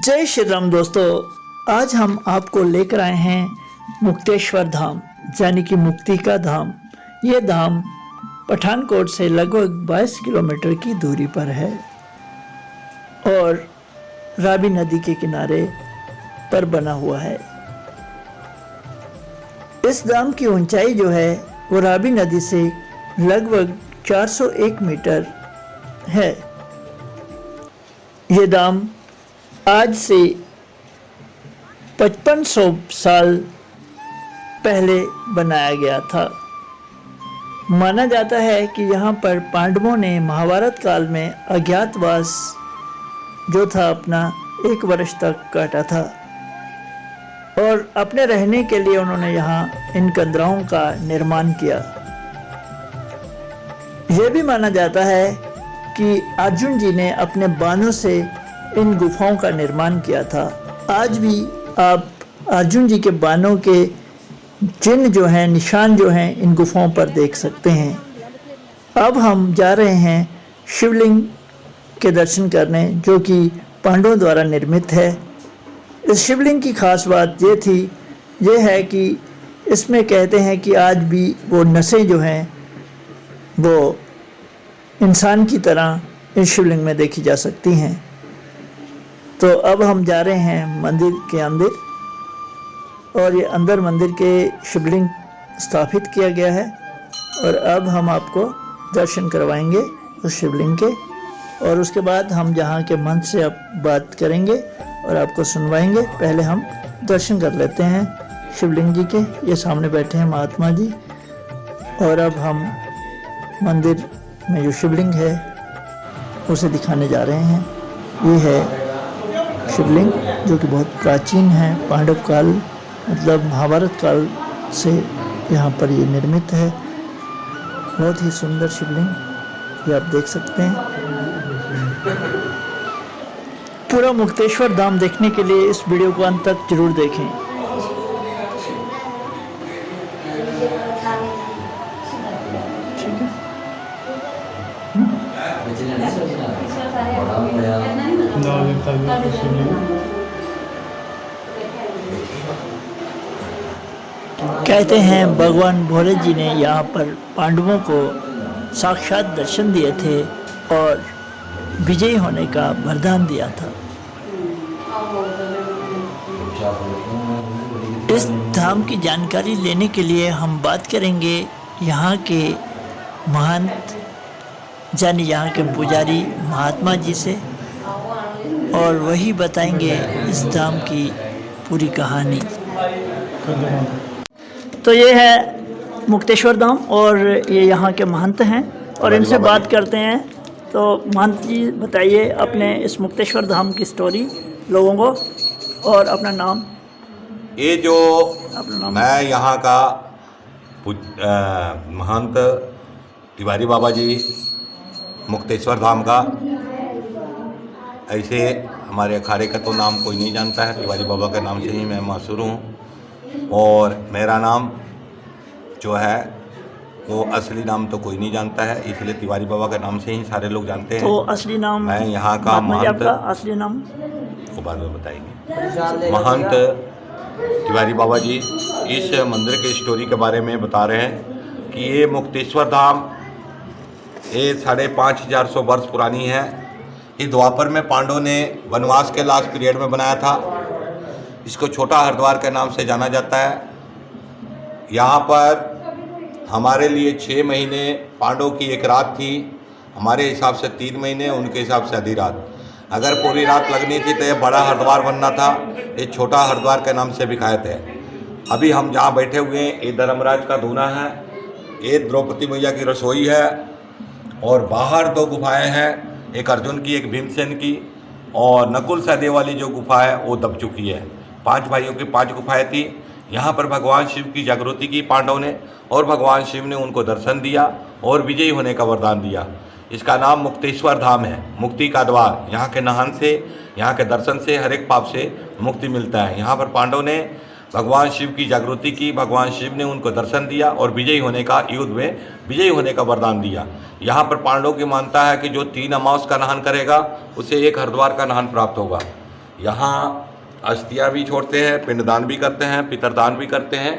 जय श्री राम दोस्तों, आज हम आपको लेकर आए हैं मुक्तेश्वर धाम यानी कि मुक्ति का धाम। ये धाम पठानकोट से लगभग 22 किलोमीटर की दूरी पर है और रावी नदी के किनारे पर बना हुआ है। इस धाम की ऊंचाई जो है वो रावी नदी से लगभग 401 मीटर है। ये धाम आज से 5500 साल पहले बनाया गया था। माना जाता है कि यहाँ पर पांडवों ने महाभारत काल में अज्ञातवास जो था अपना 1 वर्ष तक काटा था और अपने रहने के लिए उन्होंने यहाँ इन कंदराओं का निर्माण किया। यह भी माना जाता है कि अर्जुन जी ने अपने बाणों से इन गुफाओं का निर्माण किया था। आज भी आप अर्जुन जी के बाणों के चिन्ह जो हैं, निशान जो हैं, इन गुफाओं पर देख सकते हैं। अब हम जा रहे हैं शिवलिंग के दर्शन करने, जो कि पांडवों द्वारा निर्मित है। इस शिवलिंग की खास बात ये है कि इसमें कहते हैं कि आज भी वो नसें जो हैं वो इंसान की तरह इस शिवलिंग में देखी जा सकती हैं। तो अब हम जा रहे हैं मंदिर के अंदर और ये अंदर मंदिर के शिवलिंग स्थापित किया गया है और अब हम आपको दर्शन करवाएंगे उस शिवलिंग के और उसके बाद हम जहाँ के मंत्र से अब बात करेंगे और आपको सुनवाएंगे। पहले हम दर्शन कर लेते हैं शिवलिंग जी के। ये सामने बैठे हैं महात्मा जी और अब हम मंदिर में जो शिवलिंग है उसे दिखाने जा रहे हैं। ये है शिवलिंग जो कि बहुत प्राचीन है, पांडव काल मतलब महाभारत काल से यहाँ पर ये निर्मित है। बहुत ही सुंदर शिवलिंग ये आप देख सकते हैं। पूरा मुक्तेश्वर धाम देखने के लिए इस वीडियो को अंत तक जरूर देखें। ठीक है। कहते हैं भगवान भोले जी ने यहाँ पर पांडवों को साक्षात दर्शन दिए थे और विजयी होने का वरदान दिया था। इस धाम की जानकारी लेने के लिए हम बात करेंगे यहाँ के महंत यानी यहाँ के पुजारी महात्मा जी से और वही बताएंगे इस धाम की पूरी कहानी। तो ये है मुक्तेश्वर धाम और ये यहाँ के महंत हैं और इनसे बात करते हैं। तो महंत जी बताइए अपने इस मुक्तेश्वर धाम की स्टोरी लोगों को और अपना नाम। ये जो मैं यहाँ का महंत तिवारी बाबा जी मुक्तेश्वर धाम का, ऐसे हमारे अखाड़े का तो नाम कोई नहीं जानता है, तिवारी बाबा के नाम से ही मैं मशहूर हूँ। और मेरा नाम जो है वो असली नाम तो कोई नहीं जानता है, इसलिए तिवारी बाबा के नाम से ही सारे लोग जानते हैं। तो असली नाम मैं यहाँ का महंत, असली नाम वो बाद में बताएंगे। महंत तिवारी बाबा जी इस मंदिर के स्टोरी के बारे में बता रहे हैं कि ये मुक्तेश्वर धाम ये 5500 वर्ष पुरानी है। ये द्वापर में पांडवों ने वनवास के लास्ट पीरियड में बनाया था। इसको छोटा हरिद्वार के नाम से जाना जाता है। यहाँ पर हमारे लिए 6 महीने पांडवों की एक रात थी, हमारे हिसाब से 3 महीने, उनके हिसाब से आधी रात। अगर पूरी रात लगनी थी तो ये बड़ा हरिद्वार बनना था, ये छोटा हरिद्वार के नाम से विख्यात है। अभी हम जहाँ बैठे हुए हैं ये धर्मराज का धूना है, ये द्रौपदी मैया की रसोई है और बाहर 2 गुफाएं हैं, एक अर्जुन की एक भीमसेन की और नकुल सहदेव वाली जो गुफा है वो दब चुकी है। 5 भाइयों की 5 गुफाएं थी। यहाँ पर भगवान शिव की जागृति की पांडवों ने और भगवान शिव ने उनको दर्शन दिया और विजयी होने का वरदान दिया। इसका नाम मुक्तेश्वर धाम है, मुक्ति का द्वार। यहाँ के नहान से, यहाँ के दर्शन से हर एक पाप से मुक्ति मिलता है। यहाँ पर पांडवों ने भगवान शिव की जागृति की, भगवान शिव ने उनको दर्शन दिया और विजयी होने का, युद्ध में विजयी होने का वरदान दिया। यहाँ पर पांडवों की मानता है कि जो 3 अमावस का नहान करेगा उसे 1 हरिद्वार का नहान प्राप्त होगा। यहाँ अस्थियाँ भी छोड़ते हैं, पिंडदान भी करते हैं, पितरदान भी करते हैं।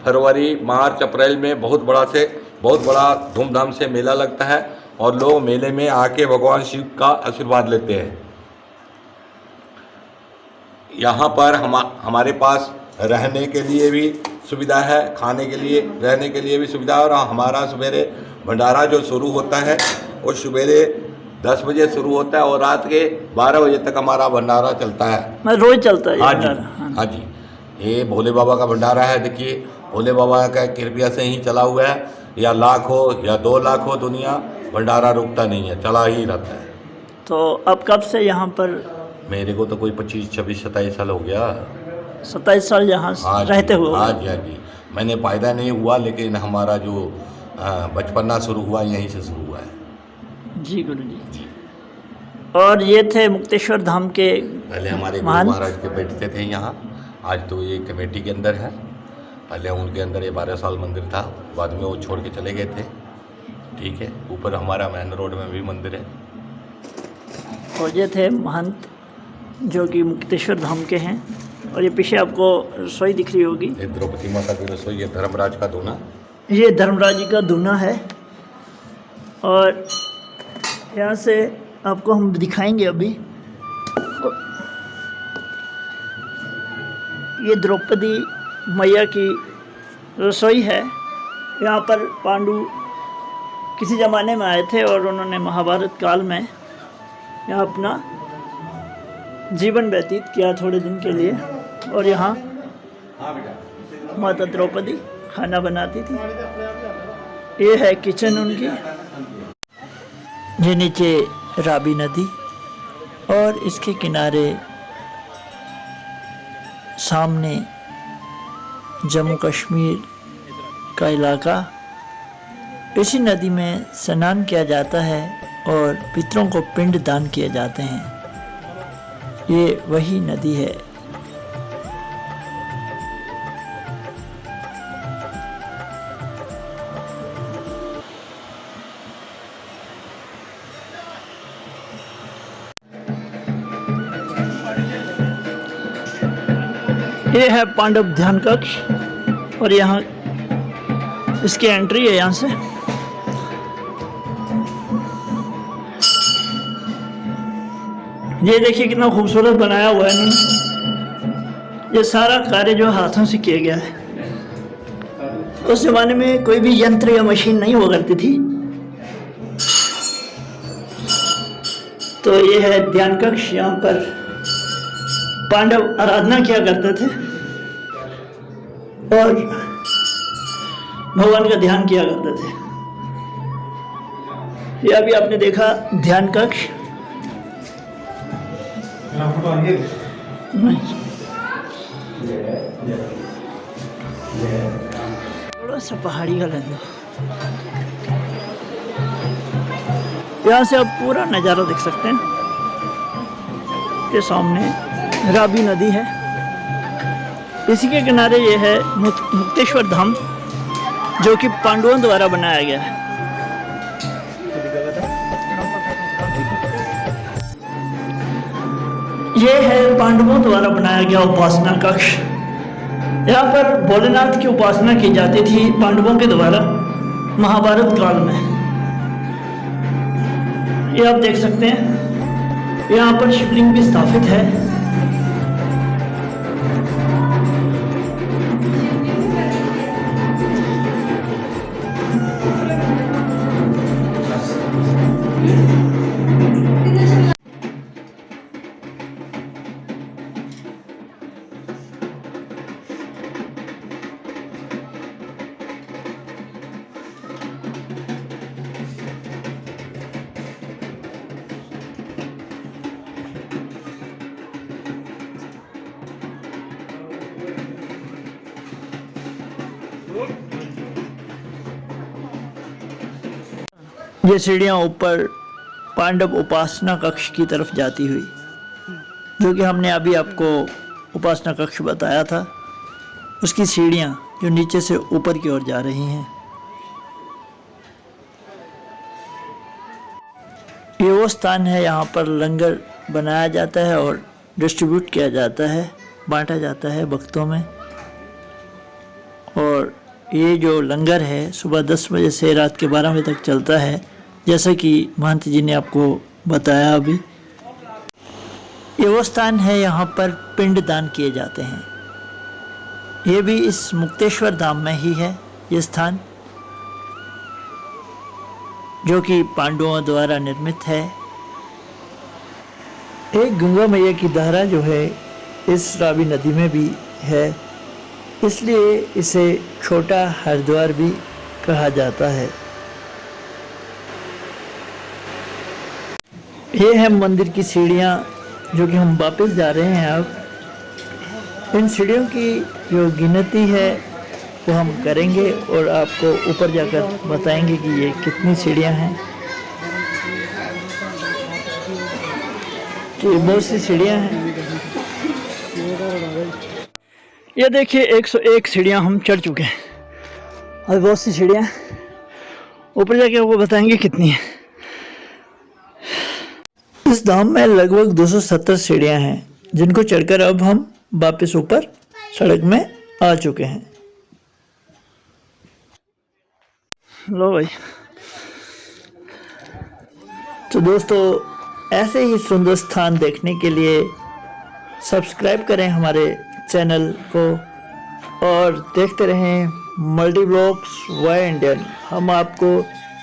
फरवरी, मार्च, अप्रैल में बहुत बड़ा धूमधाम से मेला लगता है और लोग मेले में आके भगवान शिव का आशीर्वाद लेते हैं। यहाँ पर हमारे पास रहने के लिए भी सुविधा है, खाने के लिए रहने के लिए भी सुविधा है। और हमारा सवेरे भंडारा जो शुरू होता है वो सवेरे 10 बजे शुरू होता है और रात के 12 बजे तक हमारा भंडारा चलता है। रोज चलता है? हाँ जी, हाँ जी। ये भोले बाबा का भंडारा है। देखिए, भोले बाबा का कृपया से ही चला हुआ है। या लाख हो या 2 लाख हो दुनिया, भंडारा रुकता नहीं है, चला ही रहता है। तो अब कब से यहाँ पर? मेरे को तो कोई 25, 26, 27 साल हो गया। 27 साल यहाँ रहते हुए? हाँ जी, हाँ जी। मैंने पैदा नहीं हुआ, लेकिन हमारा जो बचपना शुरू हुआ यहीं से शुरू हुआ है। जी गुरु जी। और ये थे मुक्तेश्वर धाम के पहले हमारे गुरु महाराज के बैठते थे यहाँ। आज तो ये कमेटी के अंदर है। पहले उनके अंदर ये 12 साल मंदिर था, बाद में वो छोड़ के चले गए थे। ठीक है, ऊपर हमारा मेन रोड में भी मंदिर है। और ये थे महंत जो कि मुक्तेश्वर धाम के हैं। और ये पीछे आपको रसोई दिख रही होगी, ये द्रौपदी माता की रसोई, ये धर्मराज का दूना। ये धर्मराज जी का दूना है। और यहाँ से आपको हम दिखाएंगे अभी। ये द्रौपदी मैया की रसोई है। यहाँ पर पांडु किसी ज़माने में आए थे और उन्होंने महाभारत काल में यहाँ अपना जीवन व्यतीत किया थोड़े दिन के लिए। और यहाँ माता द्रौपदी खाना बनाती थी। ये है किचन उनकी। ये नीचे रावी नदी और इसके किनारे सामने जम्मू कश्मीर का इलाका। इसी नदी में स्नान किया जाता है और पितरों को पिंड दान किए जाते हैं। ये वही नदी है। ये है पांडव ध्यान कक्ष और यहाँ इसकी एंट्री है यहाँ से। ये देखिए कितना खूबसूरत बनाया हुआ है इन्होंने। ये सारा कार्य जो हाथों से किया गया है। उस जमाने में कोई भी यंत्र या मशीन नहीं हुआ करती थी। तो ये है ध्यान कक्ष। यहाँ पर पांडव आराधना किया करते थे और भगवान का ध्यान किया करते थे। ये अभी आपने देखा ध्यान कक्ष। थोड़ा सा पहाड़ी का लग। यहाँ से आप पूरा नज़ारा देख सकते हैं। ये सामने रावी नदी है। इसी के किनारे ये है मुक्तेश्वर धाम जो कि पांडवों द्वारा बनाया गया है। ये है पांडवों द्वारा बनाया गया उपासना कक्ष। यहाँ पर भोलेनाथ की उपासना की जाती थी पांडवों के द्वारा महाभारत काल में। ये आप देख सकते हैं। यहाँ पर शिवलिंग भी स्थापित है। ये सीढ़ियाँ ऊपर पांडव उपासना कक्ष की तरफ जाती हुई, जो कि हमने अभी आपको उपासना कक्ष बताया था, उसकी सीढ़ियाँ जो नीचे से ऊपर की ओर जा रही हैं। ये वो स्थान है यहाँ पर लंगर बनाया जाता है और डिस्ट्रीब्यूट किया जाता है, बांटा जाता है भक्तों में। और ये जो लंगर है सुबह 10 बजे से रात के 12 बजे तक चलता है, जैसा कि महंत जी ने आपको बताया अभी। ये वो स्थान है यहाँ पर पिंड दान किए जाते हैं। ये भी इस मुक्तेश्वर धाम में ही है ये स्थान, जो कि पांडवों द्वारा निर्मित है। एक गंगा मैया की धारा जो है इस रावी नदी में भी है, इसलिए इसे छोटा हरिद्वार भी कहा जाता है। ये है मंदिर की सीढ़ियाँ, जो कि हम वापस जा रहे हैं अब। इन सीढ़ियों की जो गिनती है वो हम करेंगे और आपको ऊपर जाकर बताएंगे कि ये कितनी सीढ़ियाँ हैं। तो बहुत सी सीढ़ियाँ हैं। ये देखिए 101 सीढ़ियाँ हम चढ़ चुके हैं और बहुत सी सीढ़ियाँ ऊपर जाके आपको बताएंगे कितनी है। इस धाम में लगभग 270 सीढ़ियाँ हैं, जिनको चढ़कर अब हम वापस ऊपर सड़क में आ चुके हैं। लो भाई। तो दोस्तों, ऐसे ही सुंदर स्थान देखने के लिए सब्सक्राइब करें हमारे चैनल को और देखते रहें मल्टी ब्लॉग्स वाई इंडियन। हम आपको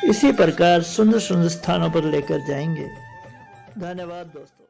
इसी प्रकार सुंदर सुंदर स्थानों पर लेकर जाएंगे। धन्यवाद दोस्तों।